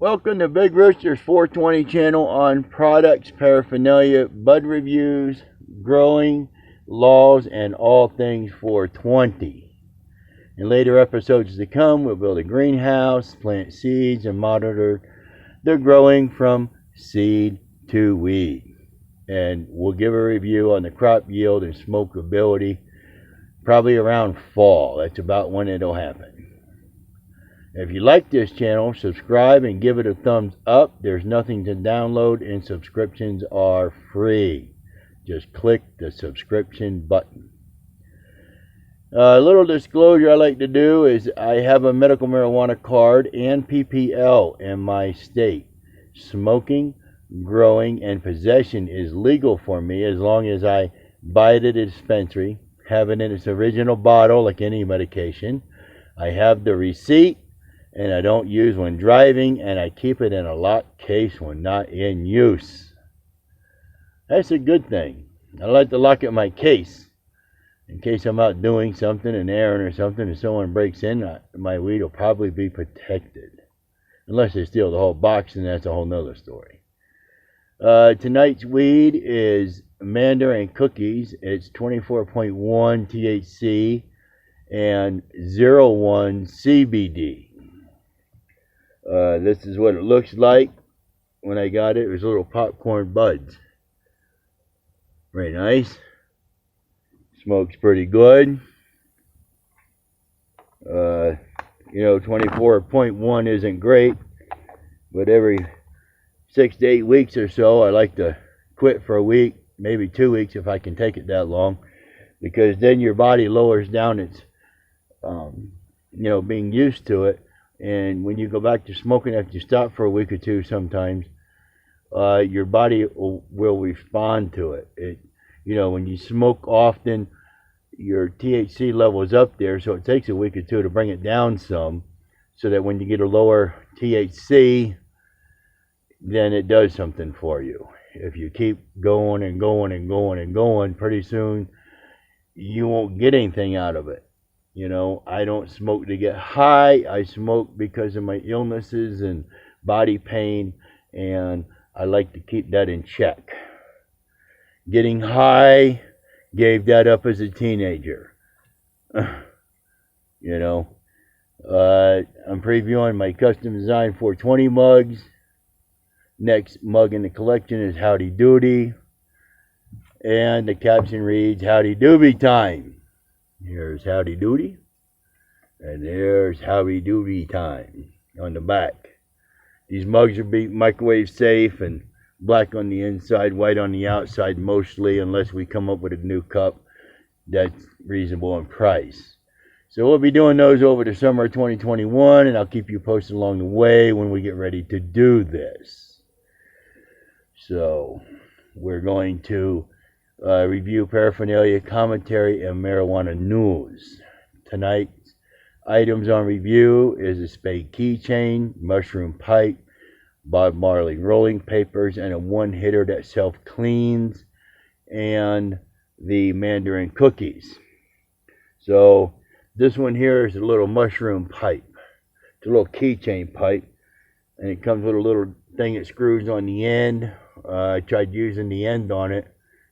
Welcome to Big Rooster's 420 channel on products, paraphernalia, bud reviews, growing, laws, and all things 420. In later episodes to come, we'll build a greenhouse, plant seeds, and monitor their growing from seed to weed. And we'll give a review on the crop yield and smokability probably around fall. That's about when it'll happen. If you like this channel, subscribe and give it a thumbs up. There's nothing to download and subscriptions are free. Just click the subscription button. A little disclosure I like to do is I have a medical marijuana card and PPL in my state. Smoking, growing, and possession is legal for me as long as I buy it at a dispensary, have it in its original bottle like any medication. I have the receipt, and I don't use when driving, and I keep it in a locked case when not in use. That's a good thing. I like to lock it in my case in case I'm out doing something, an errand or something, and someone breaks in, my weed will probably be protected. Unless they steal the whole box, and that's a whole nother story. Tonight's weed is Mandarin cookies. It's 24.1 THC and 0.1 CBD. This is what it looks like when I got it. It was little popcorn buds. Very nice. Smokes pretty good. 24.1 isn't great, but every 6 to 8 weeks or so I like to quit for a week, maybe 2 weeks if I can take it that long, because then your body lowers down its being used to it. And when you go back to smoking after you stop for a week or two, sometimes your body will respond to it. When you smoke often, your THC level is up there, so it takes a week or two to bring it down some, so that when you get a lower THC, then it does something for you. If you keep going and going and going and going, pretty soon you won't get anything out of it. I don't smoke to get high. I smoke because of my illnesses and body pain, and I like to keep that in check. Getting high, gave that up as a teenager. I'm previewing my custom design 420 mugs. Next mug in the collection is Howdy Doody, and the caption reads, Howdy Doobie time. Here's Howdy Doody, and there's Howdy Doody time on the back. These mugs are microwave safe and black on the inside, white on the outside mostly, unless we come up with a new cup that's reasonable in price. So we'll be doing those over the summer of 2021, and I'll keep you posted along the way when we get ready to do this. So we're going to review paraphernalia, commentary, and marijuana news. Tonight's items on review is a spade keychain, mushroom pipe, Bob Marley rolling papers, and a one-hitter that self-cleans, and the Mandarin cookies. So this one here is a little mushroom pipe. It's a little keychain pipe, and it comes with a little thing that screws on the end. I tried using the end on it,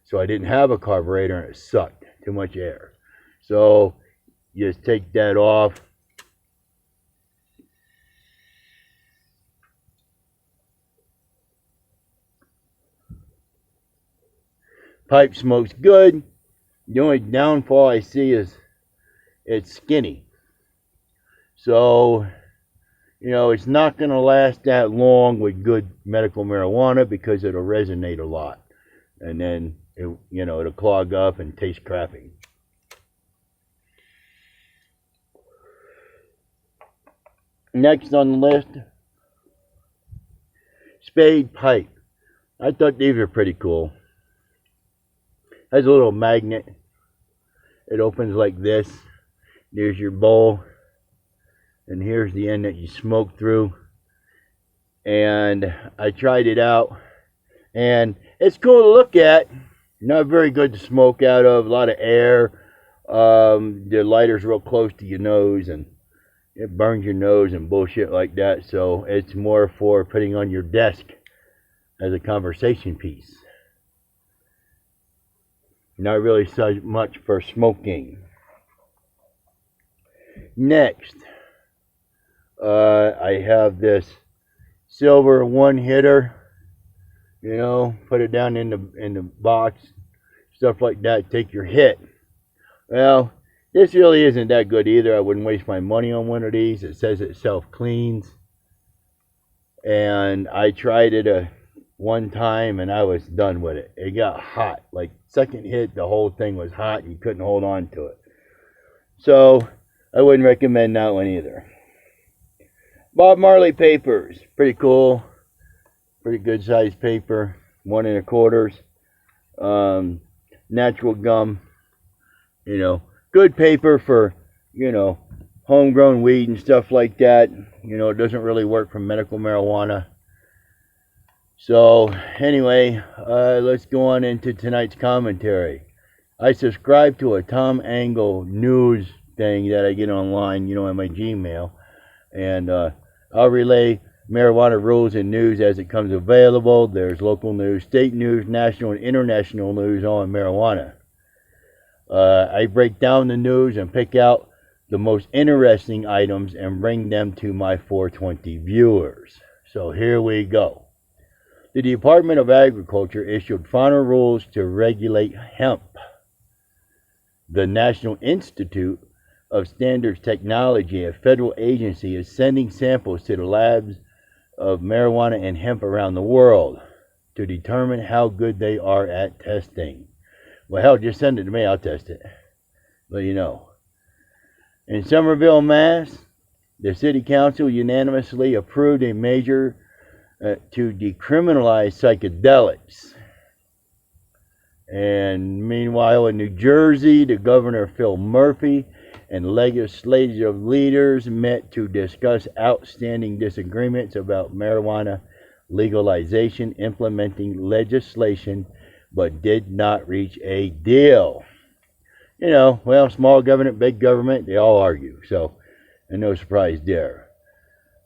so I didn't have a carburetor, and it sucked too much air. So you just take that off. Pipe smokes good. The only downfall I see is it's skinny. So, it's not going to last that long with good medical marijuana because it'll resonate a lot. And then, it'll clog up and taste crappy. Next on the list, spade pipe. I thought these were pretty cool. Has a little magnet. It opens like this. There's your bowl. And here's the end that you smoke through. And I tried it out. And it's cool to look at. Not very good to smoke out of. A lot of air. The lighter's real close to your nose. And it burns your nose and bullshit like that. So it's more for putting on your desk as a conversation piece. Not really so much for smoking. Next, I have this silver one hitter. You know, put it down in the box, stuff like that. Take your hit. Well, this really isn't that good either. I wouldn't waste my money on one of these. It says it self-cleans. And I tried it one time and I was done with it. It got hot. Like, second hit, the whole thing was hot and you couldn't hold on to it. So, I wouldn't recommend that one either. Bob Marley papers. Pretty cool. Pretty good sized paper. 1 1/4. Natural gum. You know, good paper for, you know, homegrown weed and stuff like that. You know, it doesn't really work for medical marijuana. So, anyway, let's go on into tonight's commentary. I subscribe to a Tom Angle news thing that I get online, you know, on my Gmail. And I'll relay marijuana rules and news as it comes available. There's local news, state news, national and international news on marijuana. I break down the news and pick out the most interesting items and bring them to my 420 viewers. So here we go. The Department of Agriculture issued final rules to regulate hemp. The National Institute of Standards Technology, a federal agency, is sending samples to the labs of marijuana and hemp around the world to determine how good they are at testing. Well, hell, just send it to me. I'll test it. Let you know. In Somerville, Mass., the City Council unanimously approved a measure to decriminalize psychedelics. And meanwhile, in New Jersey, the Governor Phil Murphy and legislative leaders met to discuss outstanding disagreements about marijuana legalization, implementing legislation, but did not reach a deal. You know, well, small government, big government, they all argue, so no surprise there.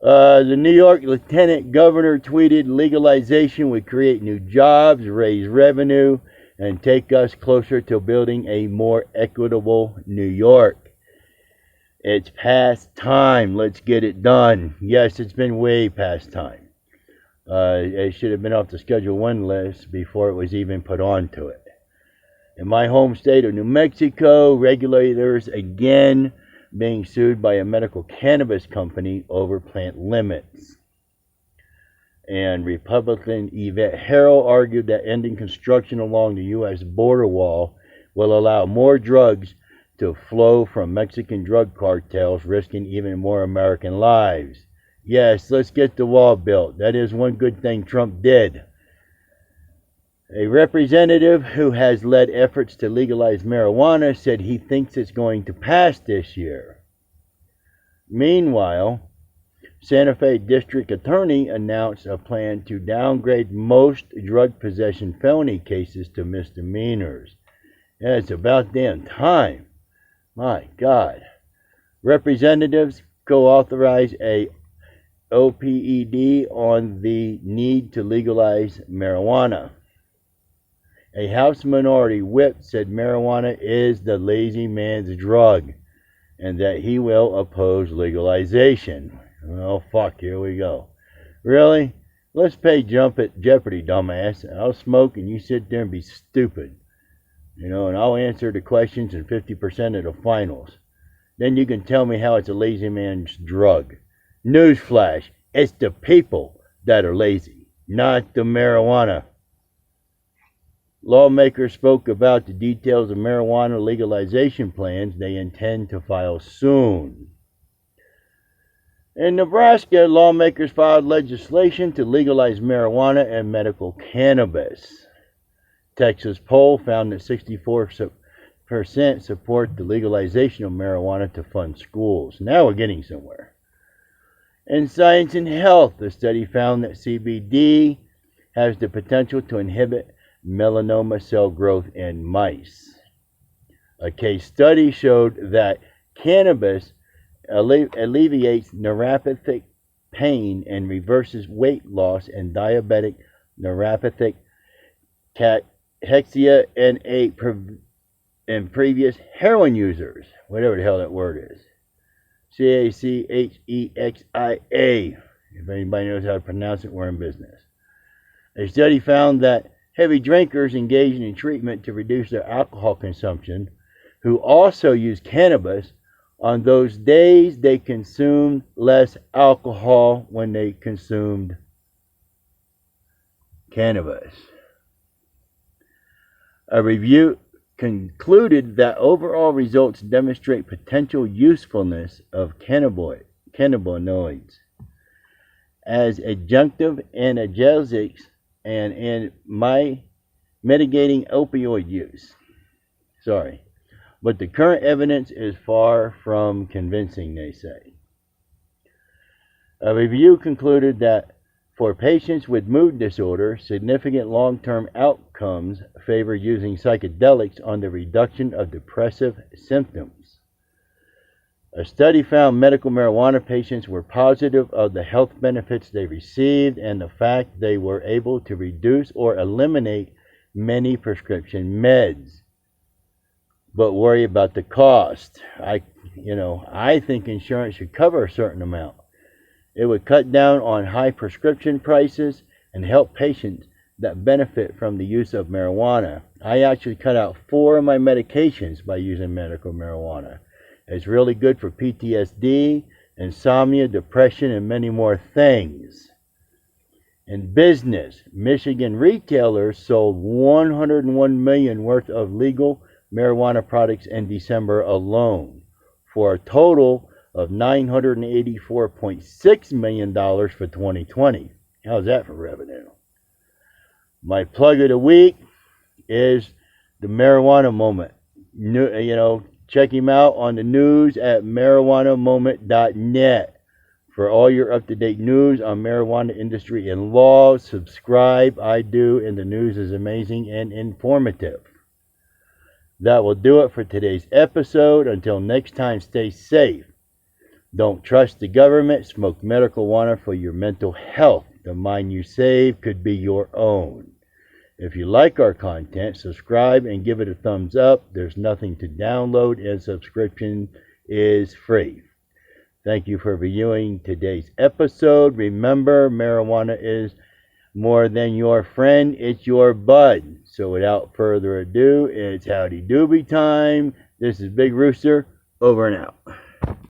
The New York Lieutenant Governor tweeted, legalization would create new jobs, raise revenue, and take us closer to building a more equitable New York. It's past time. Let's get it done. Yes, it's been way past time. It should have been off the Schedule 1 list before it was even put onto it. In my home state of New Mexico, regulators again being sued by a medical cannabis company over plant limits. And Republican Yvette Harrell argued that ending construction along the U.S. border wall will allow more drugs to flow from Mexican drug cartels, risking even more American lives. Yes, let's get the wall built. That is one good thing Trump did. A representative who has led efforts to legalize marijuana said he thinks it's going to pass this year. Meanwhile, Santa Fe District Attorney announced a plan to downgrade most drug possession felony cases to misdemeanors. Yeah, it's about damn time. My God. Representatives co-authorized a OPED on the need to legalize marijuana. A House Minority Whip said marijuana is the lazy man's drug and that he will oppose legalization. Well, fuck, here we go. Really? Let's play Jump at Jeopardy, dumbass. I'll smoke and you sit there and be stupid. You know, and I'll answer the questions in 50% of the finals. Then you can tell me how it's a lazy man's drug. Newsflash, it's the people that are lazy, not the marijuana. Lawmakers spoke about the details of marijuana legalization plans they intend to file soon. In Nebraska, lawmakers filed legislation to legalize marijuana and medical cannabis. Texas poll found that 64% support the legalization of marijuana to fund schools. Now we're getting somewhere. In Science and Health, the study found that CBD has the potential to inhibit melanoma cell growth in mice. A case study showed that cannabis alleviates neuropathic pain and reverses weight loss in diabetic neuropathic cachexia in previous heroin users, whatever the hell that word is. Cachexia. If anybody knows how to pronounce it, we're in business. A study found that heavy drinkers engaged in treatment to reduce their alcohol consumption, who also use cannabis, on those days they consumed less alcohol when they consumed cannabis. A review concluded that overall results demonstrate potential usefulness of cannabinoids as adjunctive analgesics and in mitigating opioid use. But the current evidence is far from convincing, they say. A review concluded that for patients with mood disorder, significant long-term outcomes favor using psychedelics on the reduction of depressive symptoms. A study found medical marijuana patients were positive of the health benefits they received and the fact they were able to reduce or eliminate many prescription meds, but worry about the cost. I think insurance should cover a certain amount. It would cut down on high prescription prices and help patients that benefit from the use of marijuana. I actually cut out 4 of my medications by using medical marijuana. It's really good for PTSD, insomnia, depression, and many more things. In business, Michigan retailers sold $101 million worth of legal marijuana products in December alone, for a total of $984.6 million for 2020. How's that for revenue? My plug of the week is the Marijuana Moment. Check him out on the news at marijuanamoment.net for all your up-to-date news on marijuana industry and law. Subscribe, I do, and the news is amazing and informative. That will do it for today's episode. Until next time, stay safe. Don't trust the government. Smoke medical marijuana for your mental health. The mind you save could be your own. If you like our content, subscribe and give it a thumbs up. There's nothing to download and subscription is free. Thank you for viewing today's episode. Remember, marijuana is more than your friend, it's your bud. So without further ado, it's howdy doobie time. This is Big Rooster, over and out.